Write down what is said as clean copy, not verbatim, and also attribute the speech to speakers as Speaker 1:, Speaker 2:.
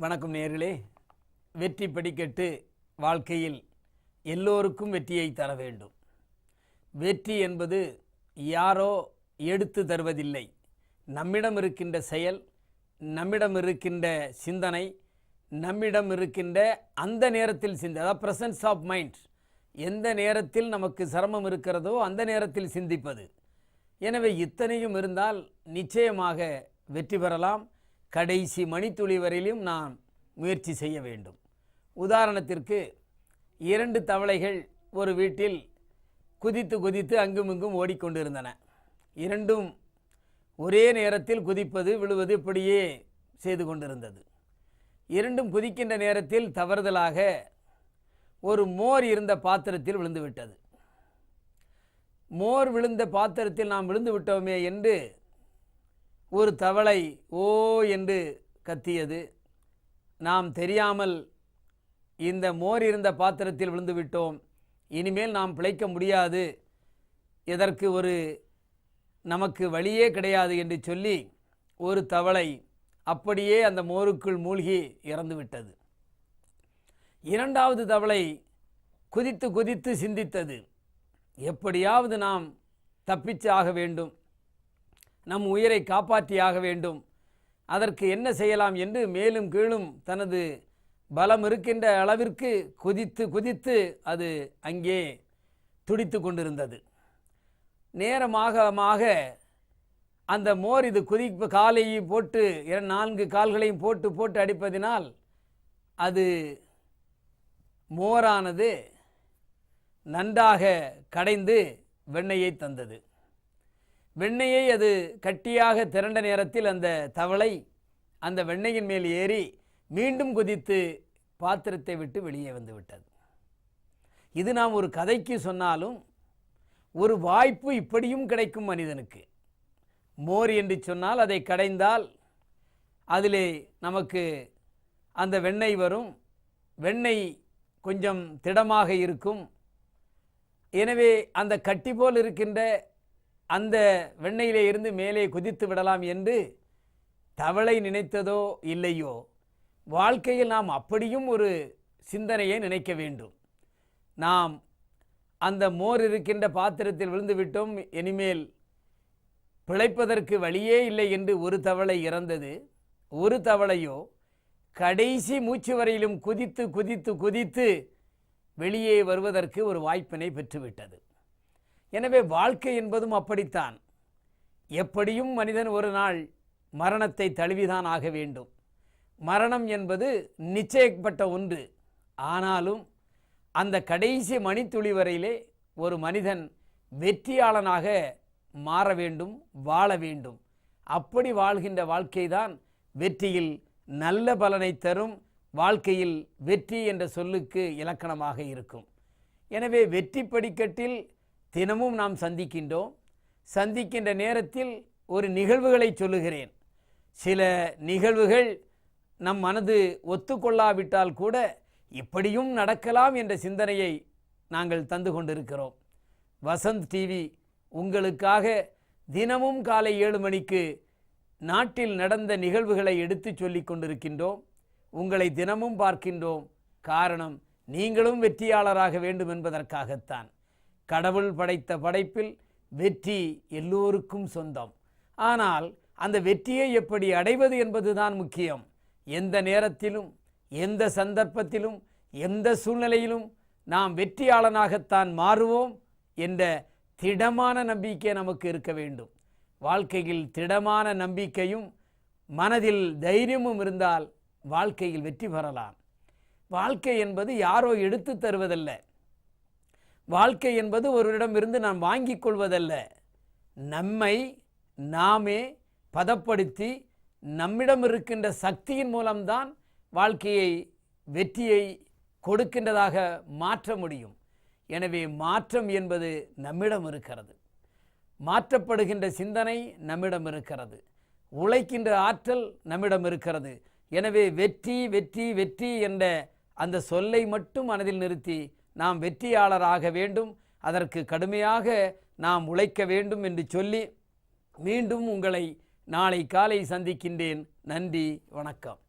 Speaker 1: வணக்கம் நேயர்களே. வெற்றி படிக்கட்டு வாழ்க்கையில் எல்லோருக்கும் வெற்றியை தர வேண்டும். வெற்றி என்பது யாரோ எடுத்து தருவதில்லை. நம்மிடம் இருக்கின்ற செயல், நம்மிடம் இருக்கின்ற சிந்தனை, நம்மிடம் இருக்கின்ற அந்த நேரத்தில் அதாவது ப்ரெசன்ஸ் ஆஃப் மைண்ட், எந்த நேரத்தில் நமக்கு சிரமம் இருக்கிறதோ அந்த நேரத்தில் சிந்திப்பது. எனவே இத்தனையும் இருந்தால் நிச்சயமாக வெற்றி பெறலாம். கடைசி மணித்துளி வரையிலும் நாம் முயற்சி செய்ய வேண்டும். உதாரணத்திற்கு 2 தவளைகள் ஒரு வீட்டில் குதித்து குதித்து அங்குமிங்கும் ஓடிக்கொண்டிருந்தன. இரண்டும் ஒரே நேரத்தில் குதிப்பது விழுவது இப்படியே செய்து கொண்டிருந்தது. இரண்டும் குதிக்கின்ற நேரத்தில் தவறுதலாக ஒரு மோர் இருந்த பாத்திரத்தில் விழுந்து விட்டது. மோர் விழுந்த பாத்திரத்தில் நாம் விழுந்து விட்டோமே என்று ஒரு தவளை ஓ என்று கத்தியது. நாம் தெரியாமல் இந்த மோர் இருந்த பாத்திரத்தில் விழுந்து விட்டோம், இனிமேல் நாம் பிழைக்க முடியாது, இதற்கு நமக்கு வழியே கிடையாது என்று சொல்லி ஒரு தவளை அப்படியே அந்த மோருக்குள் மூழ்கி இறந்து விட்டது. இரண்டாவது தவளை குதித்து குதித்து சிந்தித்தது, எப்படியாவது நாம் தப்பிச்சு ஆக வேண்டும், நம் உயிரை காப்பாற்றியாக வேண்டும், அதற்கு என்ன செய்யலாம் என்று மேலும் கீழும் தனது பலம் இருக்கின்ற அளவிற்கு குதித்து குதித்து அது அங்கே துடித்து கொண்டிருந்தது. நேரமாக அந்த மோர் இது காலையும் போட்டு 4 கால்களையும் போட்டு போட்டு அடிப்பதினால் அது மோரானது நன்றாக கடைந்து வெண்ணெயை தந்தது. வெண்ணெயை அது கட்டியாக திரண்ட நேரத்தில் அந்த தவளை அந்த வெண்ணெயின் மேல் ஏறி மீண்டும் குதித்து பாத்திரத்தை விட்டு வெளியே வந்து விட்டது. இது நாம் ஒரு கதைக்கு சொன்னாலும் ஒரு வாய்ப்பு இப்படியும் கிடைக்கும் மனிதனுக்கு. மோர் என்று சொன்னால் அதை கடைந்தால் அதிலே நமக்கு அந்த வெண்ணெய் வரும். வெண்ணெய் கொஞ்சம் திடமாக இருக்கும். எனவே அந்த கட்டி போல் இருக்கின்ற அந்த வெண்ணெயிலே இருந்து மேலே குதித்து விடலாம் என்று தவளை நினைத்ததோ இல்லையோ, வாழ்க்கையில் நாம் அப்படியும் ஒரு சிந்தனையை நினைக்க வேண்டும். நாம் அந்த மோர் இருக்கின்ற பாத்திரத்தில் விழுந்து விட்டோம், இனிமேல் பிழைப்பதற்கு வழியே இல்லை என்று ஒரு தவளை இறந்தது. ஒரு தவளையோ கடைசி மூச்சு வரையிலும் குதித்து குதித்து குதித்து வெளியே வருவதற்கு ஒரு வாய்ப்பினை பெற்றுவிட்டது. எனவே வாழ்க்கை என்பதும் அப்படித்தான். எப்படியும் மனிதன் ஒரு நாள் மரணத்தை தழுவிதான் ஆக வேண்டும். மரணம் என்பது நிச்சயப்பட்ட ஒன்று. ஆனாலும் அந்த கடைசி மணித்துளி வரையிலே ஒரு மனிதன் வெற்றியாளனாக மாற வேண்டும், வாழ வேண்டும். அப்படி வாழ்கின்ற வாழ்க்கைதான் வெற்றியில் நல்ல பலனை தரும். வாழ்க்கையில் வெற்றி என்ற சொல்லுக்கு இலக்கணமாக இருக்கும். எனவே வெற்றி படிக்கட்டில் தினமும் நாம் சந்திக்கின்ற நேரத்தில் ஒரு நிகழ்வுகளை சொல்லுகிறேன். சில நிகழ்வுகள் நம் மனது ஒத்துக்கொள்ளாவிட்டால் கூட இப்படியும் நடக்கலாம் என்ற சிந்தனையை நாங்கள் தந்து கொண்டிருக்கிறோம். வசந்த் டிவி உங்களுக்காக தினமும் காலை 7 மணிக்கு நாட்டில் நடந்த நிகழ்வுகளை எடுத்து சொல்லி கொண்டிருக்கின்றோம். உங்களை தினமும் பார்க்கின்றோம். காரணம், நீங்களும் வெற்றியாளராக வேண்டும் என்பதற்காகத்தான். கடவுள் படைத்த படைப்பில் வெற்றி எல்லோருக்கும் சொந்தம். ஆனால் அந்த வெற்றியை எப்படி அடைவது என்பதுதான் முக்கியம். எந்த நேரத்திலும், எந்த சந்தர்ப்பத்திலும், எந்த சூழ்நிலையிலும் நாம் வெற்றியாளனாகத்தான் மாறுவோம் என்ற திடமான நம்பிக்கை நமக்கு இருக்க வேண்டும். வாழ்க்கையில் திடமான நம்பிக்கையும் மனதில் தைரியமும் இருந்தால் வாழ்க்கையில் வெற்றி பெறலாம். வாழ்க்கை என்பது யாரோ எடுத்து தருவதல்ல. வாழ்க்கை என்பது ஒருவரிடமிருந்து நாம் வாங்கிக் கொள்வதல்ல. நம்மை நாமே பதப்படுத்தி நம்மிடம் இருக்கின்ற சக்தியின் மூலம்தான் வாழ்க்கையை வெற்றியை கொடுக்கின்றதாக மாற்ற முடியும். எனவே மாற்றம் என்பது நம்மிடம் இருக்கிறது. மாற்றப்படுகின்ற சிந்தனை நம்மிடம் இருக்கிறது. உழைக்கின்ற ஆற்றல் நம்மிடம் இருக்கிறது. எனவே வெற்றி வெற்றி வெற்றி என்ற அந்த சொல்லை மட்டும் மனதில் நிறுத்தி நாம் வெற்றியாளராக வேண்டும், அதற்கு கடுமையாக நாம் உழைக்க வேண்டும் என்று சொல்லி மீண்டும் உங்களை நாளை காலை சந்திக்கின்றேன். நன்றி, வணக்கம்.